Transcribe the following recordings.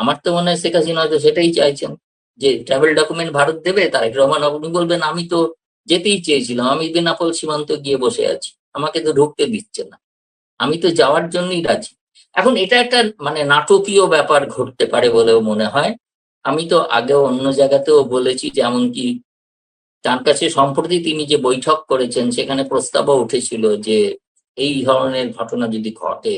আমার তো মনে হয় শেখ হাসিনা হয়তো সেটাই চাইছেন, যে ট্রাভেল ডকুমেন্ট ভারত দেবে, তারেক রহমান আপনি বলবেন আমি তো যেতেই চেয়েছিলাম, আমি বেনাপোল সীমান্ত গিয়ে বসে আছি, আমাকে তো ঢুকতে দিচ্ছে না, আমি তো যাওয়ার জন্যই রাজি। এখন এটা একটা মানে নাটকীয় ব্যাপার ঘটতে পারে বলেও মনে হয়। আমি তো আগেও অন্য জায়গাতেও বলেছি যে এমনকি তার কাছে সম্প্রতি তিনি যে বৈঠক করেছেন সেখানে প্রস্তাবও উঠেছিল যে এই ধরনের ঘটনা যদি ঘটে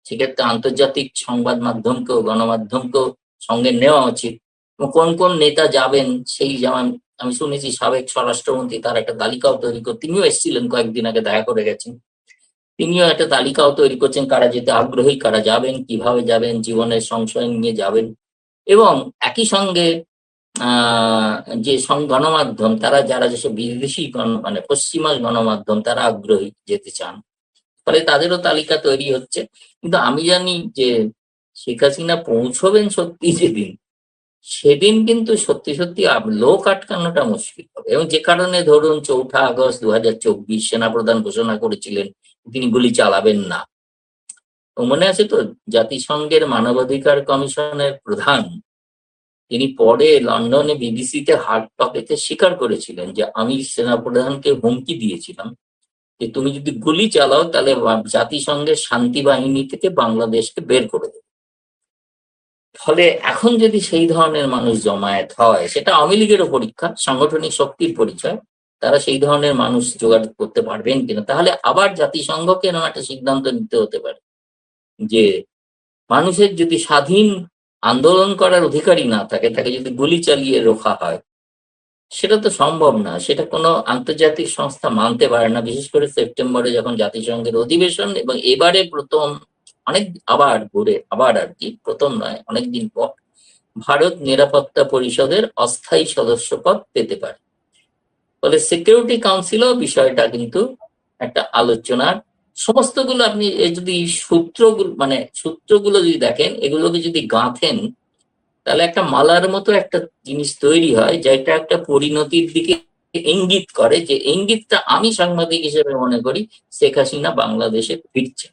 সেক্ষেত্রে আন্তর্জাতিক সংবাদ মাধ্যমকেও গণমাধ্যমকেও সঙ্গে নেওয়া উচিত। কোন কোন নেতা যাবেন সেই, যেমন আমি শুনেছি সাবেক স্বরাষ্ট্রমন্ত্রী তার একটা তালিকাও তৈরি করে, তিনিও এসেছিলেন কয়েকদিন আগে, দেখা করে গেছেন, তিনিও একটা তালিকাও তৈরি করছেন কারা যেতে আগ্রহী, কারা যাবেন, কিভাবে যাবেন, জীবনের সংশয় নিয়ে যাবেন। এবং একই সঙ্গে আহ যে গণমাধ্যম তারা, যারা যেসব বিদেশি মানে পশ্চিমা গণমাধ্যম তারা আগ্রহী যেতে চান, ফলে তাদেরও তালিকা তৈরি হচ্ছে। কিন্তু আমি জানি যে শেখ হাসিনা পৌঁছবেন সত্যি যেদিন, সেদিন কিন্তু সত্যি সত্যি লোক আটকানোটা মুশকিল হবে। এবং যে কারণে ধরুন 4 আগস্ট 2024 সেনাপ্রধান ঘোষণা করেছিলেন তিনি গুলি চালাবেন না। মনে আছে তো, জাতিসংঘের মানবাধিকার কমিশনের প্রধান তিনি পরে লন্ডনে বিবিসিতে হার্ড টকেতে স্বীকার করেছিলেন যে আমি সেনাপ্রধানকে হুমকি দিয়েছিলাম যে তুমি যদি গুলি চালাও তাহলে জাতিসংঘের শান্তি বাহিনী থেকে বাংলাদেশকে বের করে দেবে। ফলে এখন যদি সেই ধরনের মানুষ জমায়েত হয়, সেটা আওয়ামী লীগেরও পরীক্ষা, সাংগঠনিক শক্তির পরিচয়, তারা সেই ধরনের মানুষ জোগাড় করতে পারবেন কিনা, তাহলে আবার জাতিসংঘকে এরকম একটা সিদ্ধান্ত নিতে হতে পারে যে মানুষের যদি স্বাধীন আন্দোলন করার অধিকারই না থাকে, তাকে যদি গুলি চালিয়ে রোখা হয়, সেটা তো সম্ভব না, সেটা কোনো আন্তর্জাতিক সংস্থা মানতে পারে না। বিশেষ করে সেপ্টেম্বরে যখন জাতিসংঘের অধিবেশন, এবং এবারে প্রথম অনেক আবার ঘুরে আবার আর কি, প্রথম নয় অনেকদিন পর ভারত নিরাপত্তা পরিষদের অস্থায়ী সদস্যপদ পেতে পারে। ফলে সিকিউরিটি কাউন্সিলও বিষয়টা কিন্তু একটা আলোচনার, সমস্তগুলো আপনি যদি সূত্রগুলো মানে সূত্রগুলো যদি দেখেন, এগুলোকে যদি গাঁথেন, তাহলে একটা মালার মতো একটা জিনিস তৈরি হয়, যেটা একটা পরিণতির দিকে ইঙ্গিত করে, যে ইঙ্গিতটা আমি সাংবাদিক হিসেবে মনে করি শেখ হাসিনা বাংলাদেশে ফিরছে।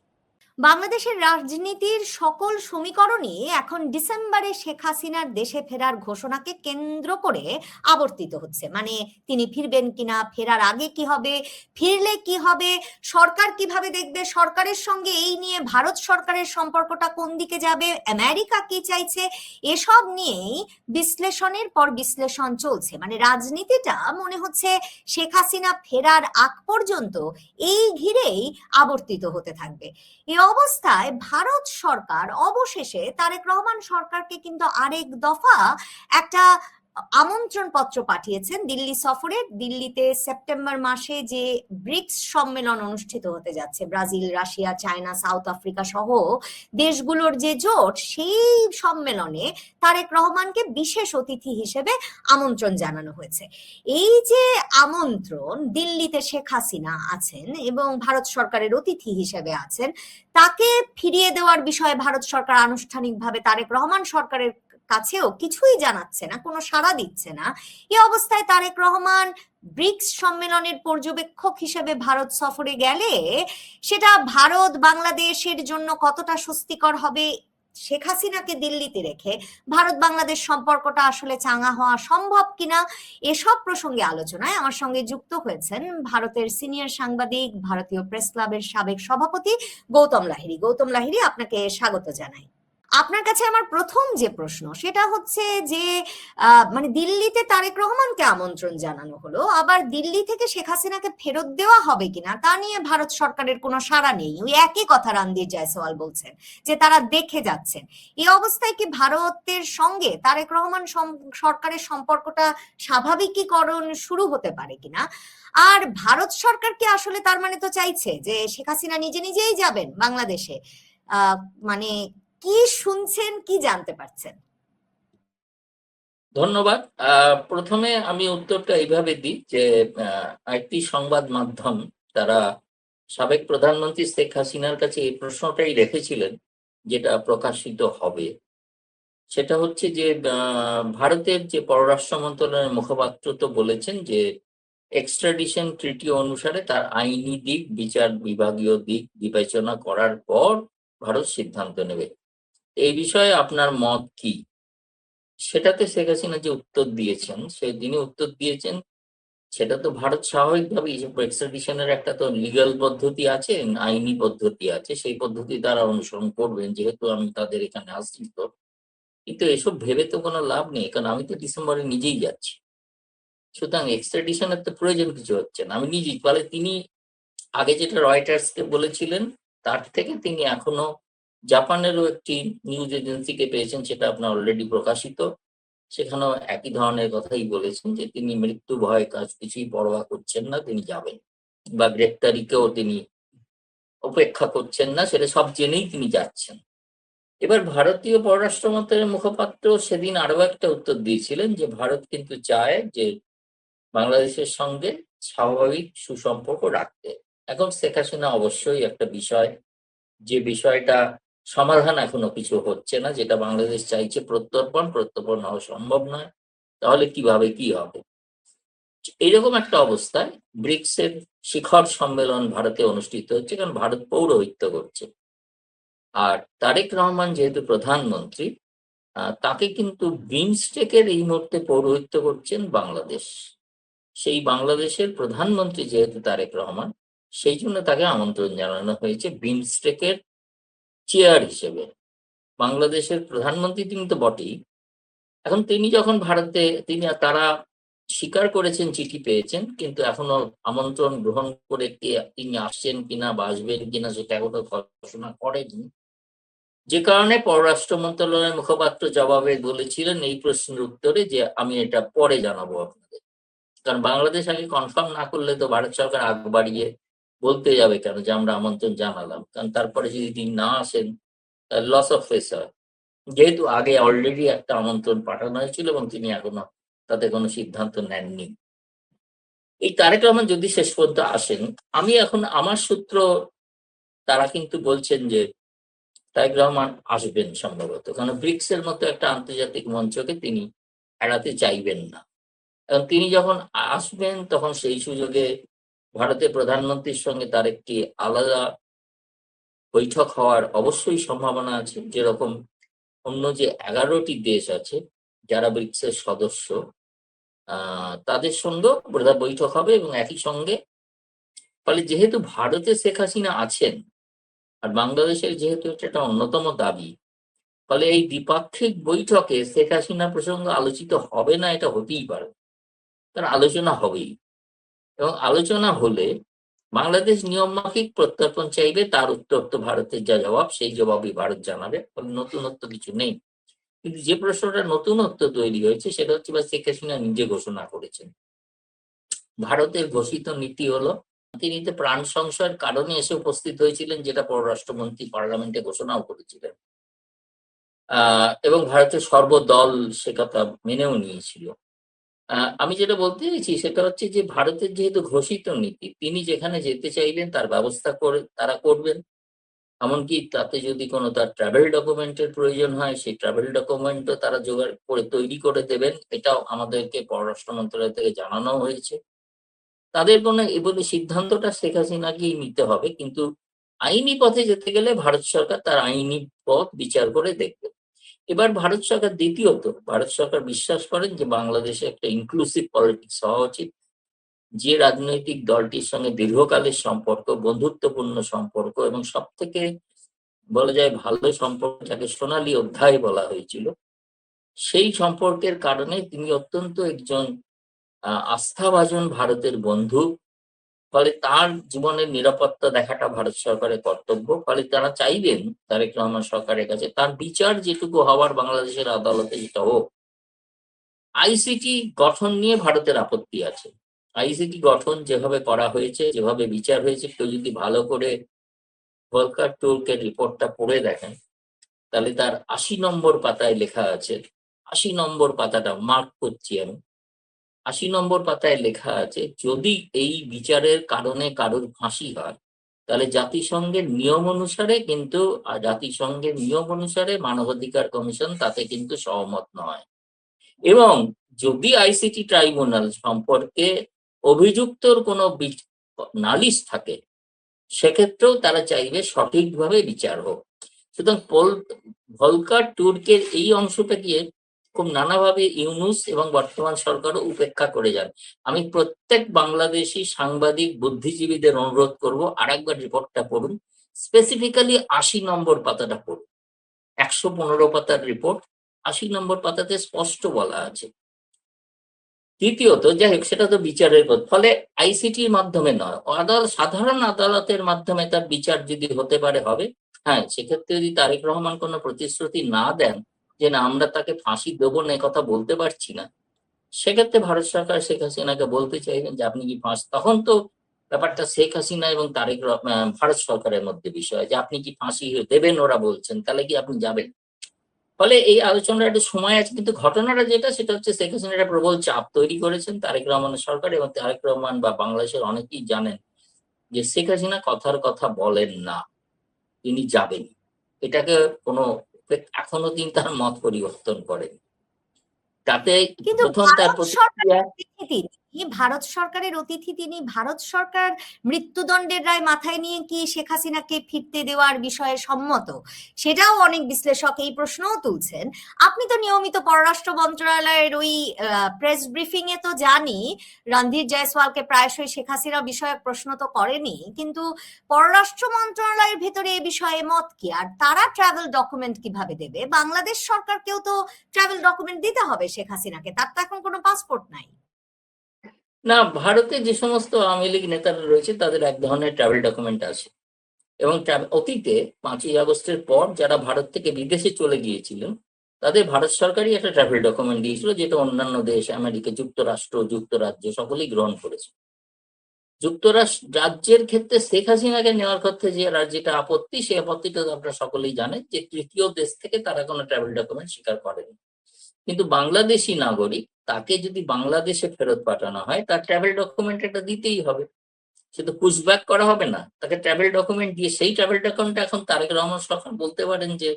বাংলাদেশের রাজনীতির সকল সমীকরণই এখন ডিসেম্বরে শেখ হাসিনার দেশে ফেরার ঘোষণাকে কেন্দ্র করে আবর্তিত হচ্ছে। মানে তিনি ফিরবেন কিনা, ফেরার আগে কি হবে, ফিরলে কি হবে, সরকার কিভাবে দেখবে, সরকারের সঙ্গে এই নিয়ে ভারত সরকারের সম্পর্কটা কোন দিকে যাবে, আমেরিকা কি চাইছে, এসব নিয়েই বিশ্লেষণের পর বিশ্লেষণ চলছে। মানে রাজনীতিটা মনে হচ্ছে শেখ হাসিনা ফেরার আগ পর্যন্ত এই ঘিরেই আবর্তিত হতে থাকবে। এই অবস্থায় ভারত সরকার অবশেষে তারেক রহমান সরকারকে কিন্তু আরেক দফা একটা আমন্ত্রণ পত্র পাঠিয়েছেন দিল্লি সফরে। দিল্লিতে সেপ্টেম্বর মাসে যে ব্রিক্স সম্মেলন অনুষ্ঠিত হতে যাচ্ছে, Brazil, Russia, China, south Africa সহ দেশগুলোর যে জোট, সেই সম্মেলনে তারেক রহমানকে বিশেষ অতিথি হিসেবে আমন্ত্রণ জানানো হয়েছে। এই যে আমন্ত্রণ, দিল্লিতে শেখ হাসিনা আছেন এবং ভারত সরকারের অতিথি হিসেবে আছেন, তাকে ফিরিয়ে দেওয়ার বিষয়ে ভারত সরকার আনুষ্ঠানিকভাবে তারেক রহমান সরকারের কাছেও কিছুই জানাচ্ছে না, কোনো সাড়া দিচ্ছে না। এই অবস্থায় তারেক রহমান ব্রিক্স সম্মেলনের পর্যবেক্ষক হিসেবে ভারত সফরে গেলে সেটা ভারত বাংলাদেশের জন্য কতটা স্বস্তিকর হবে, শেখ হাসিনাকে দিল্লিতে রেখে ভারত বাংলাদেশ সম্পর্কটা আসলে চাঙ্গা হওয়া সম্ভব কিনা, এসব প্রসঙ্গে আলোচনায় আমার সঙ্গে যুক্ত হয়েছেন ভারতের সিনিয়র সাংবাদিক, ভারতীয় প্রেস ক্লাবের সাবেক সভাপতি গৌতম লাহিড়ী। গৌতম লাহিড়ী, আপনাকে স্বাগত জানাই। আপনার কাছে আমার প্রথম যে প্রশ্ন সেটা হচ্ছে যে মানে দিল্লিতে তারেক রহমানকে আমন্ত্রণ জানানো হলো, আবার দিল্লি থেকে শেখ হাসিনাকে ফেরত দেওয়া হবে কিনা তা নিয়ে ভারত সরকারের কোনো সাড়া নেই। ওই একই কথা রণধীর জয়সওয়াল বলছেন যে তারা দেখে যাচ্ছেন। এই অবস্থায় কি ভারতের সঙ্গে তারেক রহমান সরকারের সম্পর্কটা স্বাভাবিকীকরণ শুরু হতে পারে কিনা? আর ভারত সরকার কি আসলে তার মানে তো চাইছে যে শেখ হাসিনা নিজে নিজেই যাবেন বাংলাদেশে? মানে কি শুনছেন, কি জানতে পারছেন? ধন্যবাদ। প্রথমে আমি উত্তরটা এইভাবে দিই যে একটি সংবাদ মাধ্যম তারা সাবেক প্রধানমন্ত্রী শেখ হাসিনার কাছে এই প্রশ্নটাই রেখেছিলেন, যেটা প্রকাশিত হবে। সেটা হচ্ছে যে ভারতের যে পররাষ্ট্র মন্ত্রণালয়ের মুখপাত্র তো বলেছেন যে এক্সট্রাডিশন ট্রিটি অনুসারে তার আইনি দিক, বিচার বিভাগীয় দিক বিবেচনা করার পর ভারত সিদ্ধান্ত নেবে। এই বিষয়ে আপনার মত কি? সেটাতে শেখ হাসিনা যে উত্তর দিয়েছেন, তিনি উত্তর দিয়েছেন, সেটা তো ভারত স্বাভাবিকভাবেই যে এক্সট্রাডিশনের একটা তো লিগ্যাল পদ্ধতি আছে, আইনি পদ্ধতি আছে, সেই পদ্ধতি তারা অনুসরণ করবেন, যেহেতু আমি তাদের এখানে আসছি তো। কিন্তু এসব ভেবে তো কোনো লাভ নেই, কারণ আমি তো ডিসেম্বরে নিজেই যাচ্ছি। সুতরাং এক্সট্রাডিশনের তো প্রয়োজন কিছু হচ্ছে না। আমি নিজেই, ফলে তিনি আগে যেটা রয়টার্সকে বলেছিলেন, তার থেকে তিনি এখনো জাপানেরও একটি নিউজ এজেন্সিকে পেয়েছেন, সেটা আপনার অলরেডি প্রকাশিত। সেখানেও একই ধরনের কথাই বলেছেন যে তিনি মৃত্যু ভয় কাজ কিছুই পরোয়া করছেন না, তিনি যাবেন, বা গ্রেপ্তারিকেও তিনি উপেক্ষা করছেন না, সেটা সব জেনেই তিনি যাচ্ছেন। এবার ভারতীয় পররাষ্ট্র মন্ত্রণালয়ের মুখপাত্র সেদিন আরো একটা উত্তর দিয়েছিলেন যে ভারত কিন্তু চায় যে বাংলাদেশের সঙ্গে স্বাভাবিক সুসম্পর্ক রাখতে। এখন শেখ হাসিনা অবশ্যই একটা বিষয়, যে বিষয়টা সমাধান এখনো কিছু হচ্ছে না, যেটা বাংলাদেশ চাইছে প্রত্যর্পণ হওয়া সম্ভব নয়, তাহলে কিভাবে কি হবে। এইরকম একটা অবস্থায় ব্রিক্স এর শিখর সম্মেলন ভারতে অনুষ্ঠিত হচ্ছে, কারণ ভারত পৌরোহিত্য করছে। আর তারেক রহমান যেহেতু প্রধানমন্ত্রী, তাকে কিন্তু বিমস্টেকের এই মুহূর্তে পৌরোহিত্য করছেন বাংলাদেশ। সেই বাংলাদেশের প্রধানমন্ত্রী যেহেতু তারেক রহমান, সেই জন্য তাকে আমন্ত্রণ জানানো হয়েছে বিমস্টেকের চেয়ার হিসেবে। বাংলাদেশের প্রধানমন্ত্রী তিনি তো বটেই। এখন তিনি যখন ভারতে, তারা স্বীকার করেছেন চিঠি পেয়েছেন, কিন্তু এখনো আমন্ত্রণ গ্রহণ করে তিনি আসছেন কিনা বা আসবেন কিনা সেটা এখনো ঘোষণা করেনি। যে কারণে পররাষ্ট্র মন্ত্রণালয়ের মুখপাত্র জবাবে বলেছিলেন এই প্রশ্নের উত্তরে যে আমি এটা পরে জানাবো আপনাদের। কারণ বাংলাদেশ আগে কনফার্ম না করলে তো ভারত সরকার আগ বাড়িয়ে বলতে যাবে কেন যে আমরা আমন্ত্রণ জানালাম, কারণ তারপরে যদি তিনি না আসেন তাহলে লস অফ ফেস হয়। যেহেতু আগে অলরেডি একটা আমন্ত্রণ পাঠানো হয়েছিল এবং তিনি এখনো তাতে কোনো সিদ্ধান্ত নেননি। এই তারেক রহমান যদি শেষ পর্যন্ত আসেন, আমি এখন আমার সূত্র, তারা কিন্তু বলছেন যে তারেক রহমান আসবেন সম্ভবত, কারণ ব্রিক্স এর মতো একটা আন্তর্জাতিক মঞ্চকে তিনি এড়াতে চাইবেন না। এবং তিনি যখন আসবেন তখন সেই সুযোগে ভারতের প্রধানমন্ত্রীর সঙ্গে তার একটি আলাদা বৈঠক হওয়ার অবশ্যই সম্ভাবনা আছে। যেরকম অন্য যে 11টি দেশ আছে যারা ব্রিক্সের সদস্য, তাদের সঙ্গেও বোধহয় বৈঠক হবে এবং একই সঙ্গে, ফলে যেহেতু ভারতে শেখ হাসিনা আছেন আর বাংলাদেশের যেহেতু এটা একটা অন্যতম দাবি, ফলে এই দ্বিপাক্ষিক বৈঠকে শেখ হাসিনা প্রসঙ্গ আলোচিত হবে না এটা হতেই পারে, কারণ আলোচনা হবেই। এবং আলোচনা হলে বাংলাদেশ নিয়মমাফিক প্রত্যর্পণ চাইবে, তার উত্তর তো ভারতের যা জবাব সেই জবাবই ভারত জানাবে, ফলে নতুনত্ব কিছু নেই। কিন্তু যে প্রশ্নটা নতুনত্ব তৈরি হয়েছে সেটা হচ্ছে বা শেখ হাসিনা নিজে ঘোষণা করেছেন। ভারতের ঘোষিত নীতি হলো তিনি তো প্রাণ সংশয়ের কারণে এসে উপস্থিত হয়েছিলেন, যেটা পররাষ্ট্রমন্ত্রী পার্লামেন্টে ঘোষণাও করেছিলেন, এবং ভারতের সর্বদল সে কথা মেনেও নিয়েছিল। আমি যেটা বলতে চাইছি সেটা হচ্ছে যে ভারতের যেহেতু ঘোষিত নীতি, তিনি যেখানে যেতে চাইবেন তার ব্যবস্থা করে তারা করবেন। এমনকি তাতে যদি কোনো তার ট্রাভেল ডকুমেন্টের প্রয়োজন হয়, সেই ট্রাভেল ডকুমেন্টও তারা জোগাড় করে তৈরি করে দেবেন, এটাও আমাদেরকে পররাষ্ট্র মন্ত্রণালয় থেকে জানানো হয়েছে। তাদের কোনো এবারে সিদ্ধান্তটা শেখ হাসিনাকেই নিতে হবে, কিন্তু আইনি পথে যেতে গেলে ভারত সরকার তার আইনি পথ বিচার করে দেখবে। এবার ভারত সরকার, দ্বিতীয়ত ভারত সরকার বিশ্বাস করেন যে বাংলাদেশে একটা ইনক্লুসিভ পলিটিক্স হওয়া উচিত। যে রাজনৈতিক দলটির সঙ্গে দীর্ঘকালের সম্পর্ক, বন্ধুত্বপূর্ণ সম্পর্ক এবং সব থেকে বলা যায় ভালো সম্পর্ক, যাকে সোনালী অধ্যায় বলা হয়েছিল, সেই সম্পর্কের কারণে তিনি অত্যন্ত একজন আস্থাভাজন ভারতের বন্ধু। ফলে তার জীবনের নিরাপত্তা দেখাটা ভারত সরকারের কর্তব্য। ফলে তারা চাইবেন তারেক রহমান সরকারের কাছে তার বিচার যেটুকু হওয়ার বাংলাদেশের আদালতে যেটা হোক। আইসিটি গঠন নিয়ে ভারতের আপত্তি আছে। আইসিটি গঠন যেভাবে করা হয়েছে, যেভাবে বিচার হয়েছে, কেউ যদি ভালো করে ভলকার টুর্কের রিপোর্টটা পড়ে দেখেন, তাহলে তার ৮০ নম্বর পাতায় লেখা আছে, ৮০ নম্বর পাতাটা মার্ক করছি আমি, ৮০ নম্বর পাতায় লেখা আছে যদি এই বিচারের কারণে কারোর ফাঁসি হয়, তাহলে জাতিসংঘের নিয়ম অনুসারে কিন্তু, জাতিসংঘের নিয়ম অনুসারে মানবাধিকার কমিশন তাতে কিন্তু সহমত নয়। এবং যদি আইসিটি ট্রাইব্যুনাল সম্পর্কে অভিযুক্তর কোনো নালিশ থাকে, সেক্ষেত্রেও তারা চাইবে সঠিকভাবে বিচার হোক। সুতরাং ভলকার টুর্কের এই অংশটাকে খুব নানাভাবে ইউনূস এবং বর্তমান সরকারও উপেক্ষা করে যান। আমি প্রত্যেক বাংলাদেশি সাংবাদিক বুদ্ধিজীবীদের অনুরোধ করব আরেকবার রিপোর্টটা পড়ুন, স্পেসিফিক্যালি 80 নম্বর পাতাটা পড়ুন। 115 পাতার রিপোর্ট, 80 নম্বর পাতাতে স্পষ্ট বলা আছে। দ্বিতীয়ত, যাই হোক সেটা তো বিচারের পথ, ফলে আইসিটির মাধ্যমে নয়, সাধারণ আদালতের মাধ্যমে তার বিচার যদি হতে পারে হবে। হ্যাঁ, সেক্ষেত্রে যদি তারেক রহমান কোনো প্রতিশ্রুতি না দেন যে না আমরা তাকে ফাঁসি দেবো না, কথা বলতে পারছি না, সেক্ষেত্রে ভারত সরকার শেখ হাসিনাকে বলতে চাইবেন যে আপনি কি তখন তো ব্যাপারটা শেখ হাসিনা এবং ভারত সরকারের মধ্যে বিষয়, যে আপনি কি ফাঁসি দেবেন ওরা বলছেন, তাহলে কি আপনি যাবেন। ফলে এই আলোচনার একটা সময় আছে, কিন্তু ঘটনাটা যেটা সেটা হচ্ছে শেখ হাসিনা একটা প্রবল চাপ তৈরি করেছেন তারেক রহমানের সরকার, এবং তারেক রহমান বা বাংলাদেশের অনেকেই জানেন যে শেখ হাসিনা কথার কথা বলেন না, তিনি যাবেন। এটাকে কোনো এখনো তিনি তার মত পরিবর্তন করেন। তাতে কিন্তু প্রথম তার প্রতিক্রিয়া, ভারত সরকারের অতিথি তিনি, ভারত সরকার মৃত্যুদণ্ডের রায় মাথায় নিয়ে কি শেখ হাসিনাকে ফিরতে দেওয়ার বিষয়ে সম্মত, সেটাও অনেক বিশ্লেষক এই প্রশ্নও তুলছেন। আপনি তো নিয়মিত পররাষ্ট্র মন্ত্রণালয়ের ওই প্রেস ব্রিফিং এ তো জানি রণধীর জয়সওয়ালকে প্রায়শই শেখ হাসিনা বিষয়ক প্রশ্ন তো করেনি, কিন্তু পররাষ্ট্র মন্ত্রণালয়ের ভেতরে এ বিষয়ে মত কি, আর তারা ট্রাভেল ডকুমেন্ট কিভাবে দেবে? বাংলাদেশ সরকারকেও তো ট্রাভেল ডকুমেন্ট দিতে হবে শেখ হাসিনাকে, তার তো এখন কোনো পাসপোর্ট নাই। না, ভারতে যে সমস্ত আওয়ামী লীগ নেতারা রয়েছে তাদের এক ধরনের ট্রাভেল ডকুমেন্ট আছে, এবং অতীতে 5ই আগস্টের পর যারা ভারত থেকে বিদেশে চলে গিয়েছিলেন তাদের ভারত সরকারই একটা ট্রাভেল ডকুমেন্ট দিয়েছিল, যেটা অন্যান্য দেশ, আমেরিকা যুক্তরাষ্ট্র, যুক্তরাজ্য সকলেই গ্রহণ করেছে। রাজ্যের ক্ষেত্রে শেখ হাসিনাকে নেওয়ার ক্ষেত্রে যেটা আপত্তি, সেই আপত্তিটা আপনারা সকলেই জানেন যে তৃতীয় দেশ থেকে তারা কোনো ট্রাভেল ডকুমেন্ট স্বীকার করেনি। কিন্তু বাংলাদেশি নাগরিক, তাকে যদি বাংলাদেশে ফেরত পাঠানো হয় তার ট্রাভেল ডকুমেন্ট এটা দিতেই হবে, সে তো পুশব্যাক করা হবে না, তাকে ট্রাভেল ডকুমেন্ট দিয়ে, সেই ট্রাভেল ডকুমেন্ট এখন তারেক রহমান সরকার বলতে পারেন যে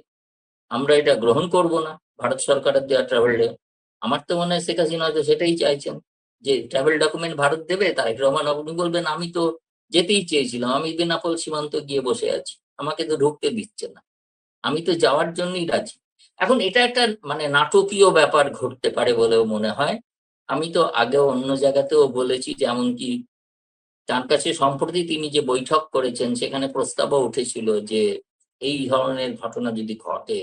আমরা এটা গ্রহণ করব না, ভারত সরকারের দেওয়া ট্রাভেল। আমার তো মনে হয় শেখ হাসিনা হয়তো সেটাই চাইছেন, যে ট্রাভেল ডকুমেন্ট ভারত দেবে, তারেক রহমান আপনি বলবেন আমি তো যেতেই চেয়েছিলাম, আমি বেনাপোল সীমান্ত গিয়ে বসে আছি, আমাকে তো ঢুকতে দিচ্ছে না, আমি তো যাওয়ার জন্যই রাজি। এখন এটা একটা মানে নাটকীয় ব্যাপার ঘটতে পারে বলেও মনে হয়। আমি তো আগেও অন্য জায়গাতেও বলেছি যে এমনকি তার কাছে সম্প্রতি তিনি যে বৈঠক করেছেন সেখানে প্রস্তাবও উঠেছিল যে এই ধরনের ঘটনা যদি ঘটে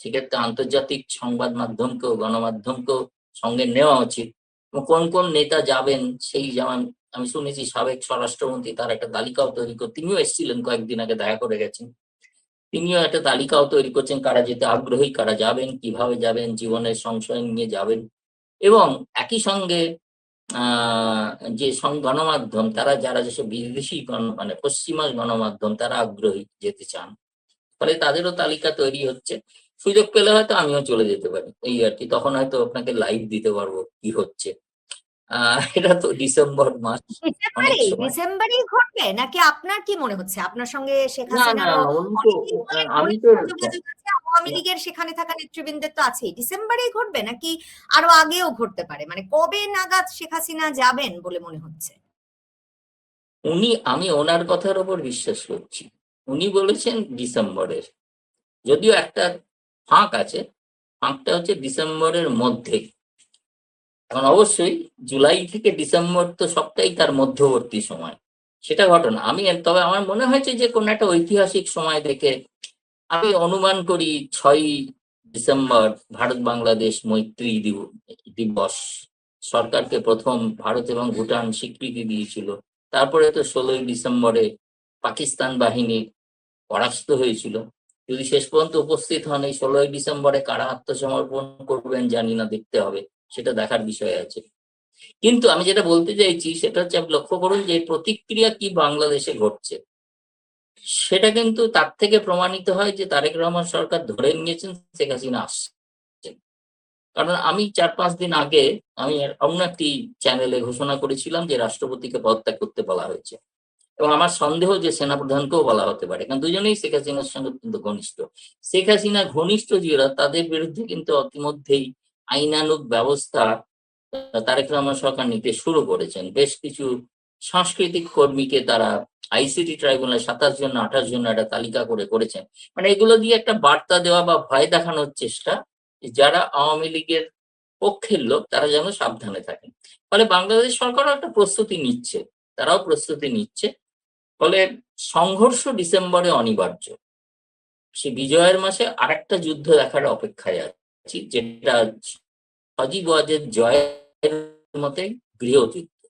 সেক্ষেত্রে আন্তর্জাতিক সংবাদ মাধ্যমকেও, গণমাধ্যমকেও সঙ্গে নেওয়া উচিত। কোন কোন নেতা যাবেন সেই, যেমন আমি শুনেছি সাবেক স্বরাষ্ট্রমন্ত্রী তার একটা তালিকাও তৈরি করে, তিনিও এসেছিলেন কয়েকদিন আগে, দেখা করে গেছেন, তিনিও একটা তালিকাও তৈরি করছেন কারা যেতে আগ্রহী, কারা যাবেন, কিভাবে যাবেন, জীবনের সংশয় নিয়ে যাবেন। এবং একই সঙ্গে যে গণমাধ্যম তারা, যারা যেসব বিদেশি মানে পশ্চিমা গণমাধ্যম তারা আগ্রহী যেতে চান, ফলে তাদেরও তালিকা তৈরি হচ্ছে। সুযোগ পেলে হয়তো আমিও চলে যেতে পারি, এই আর কি, তখন হয়তো আপনাকে লাইভ দিতে পারবো কি হচ্ছে। এটা তো ডিসেম্বর মাস, অনেক সময়। ডিসেম্বরেই ঘটবে নাকি আপনার কি মনে হচ্ছে? আপনার সঙ্গে শেখ না না হাসিনারও উনি তো, অনেকদিন ধরে আমি তো ঘনিষ্ঠ যোগাযোগ আছে, আওয়ামী লীগের সেখানে থাকা নেতৃবৃন্দের তো আছেই। ডিসেম্বরেই ঘটবে নাকি আরো আগেও ঘটতে পারে? মানে কবে নাগাদ শেখ হাসিনা যাবেন বলে মনে হচ্ছে? আমি ওনার কথার উপর বিশ্বাস করছি, উনি বলেছেন ডিসেম্বরের, যদিও একটা ফাঁক আছে, ফাঁকটা হচ্ছে ডিসেম্বরের মধ্যে। এখন অবশ্যই জুলাই থেকে ডিসেম্বর তো সবটাই তার মধ্যবর্তী সময়, সেটা ঘটনা। তবে আমার মনে হয়েছে যে কোনো একটা ঐতিহাসিক সময় দেখে, আমি অনুমান করি 6ই ডিসেম্বর ভারত বাংলাদেশ মৈত্রী দিবস, সরকারকে প্রথম ভারত এবং ভুটান স্বীকৃতি দিয়েছিল। তারপরে তো 16ই ডিসেম্বরে পাকিস্তান বাহিনী পরাস্ত হয়েছিল। যদি শেষ পর্যন্ত উপস্থিত হন এই 16ই ডিসেম্বরে কারা আত্মসমর্পণ করবেন জানি না, দেখতে হবে, সেটা দেখার বিষয় আছে। কিন্তু আমি যেটা বলতে চাইছি সেটা হচ্ছে, আপনি লক্ষ্য করুন যে প্রতিক্রিয়া কি বাংলাদেশে ঘটছে, সেটা কিন্তু তার থেকে প্রমাণিত হয় যে তারেক রহমান সরকার ধরে নিয়েছেন শেখ হাসিনা আসছেন। কারণ আমি 4-5 দিন আগে আমি অন্য একটি চ্যানেলে ঘোষণা করেছিলাম যে রাষ্ট্রপতিকে পদত্যাগ করতে বলা হয়েছে, এবং আমার সন্দেহ যে সেনাপ্রধানকেও বলা হতে পারে, কারণ দুজনেই শেখ হাসিনার সঙ্গে কিন্তু ঘনিষ্ঠ। শেখ হাসিনা ঘনিষ্ঠ যারা, তাদের বিরুদ্ধে কিন্তু ইতিমধ্যেই আইনানুগ ব্যবস্থা তারেক রহমান সরকার নিতে শুরু করেছেন। বেশ কিছু সাংস্কৃতিক কর্মীকে তারা আইসিটি ট্রাইব্যুনাল 27 জন না 28 জন একটা তালিকা করে করেছেন। মানে এগুলো দিয়ে একটা বার্তা দেওয়া বা ভয় দেখানোর চেষ্টা, যারা আওয়ামী লীগের পক্ষের লোক তারা যেন সাবধানে থাকেন। ফলে বাংলাদেশ সরকারও একটা প্রস্তুতি নিচ্ছে, তারাও প্রস্তুতি নিচ্ছে। ফলে সংঘর্ষ ডিসেম্বরে অনিবার্য। সে বিজয়ের মাসে আরেকটা যুদ্ধ দেখার অপেক্ষায় আছি, যেটা সজীব ওয়াজেদ জয়ের মতে গৃহযুদ্ধ।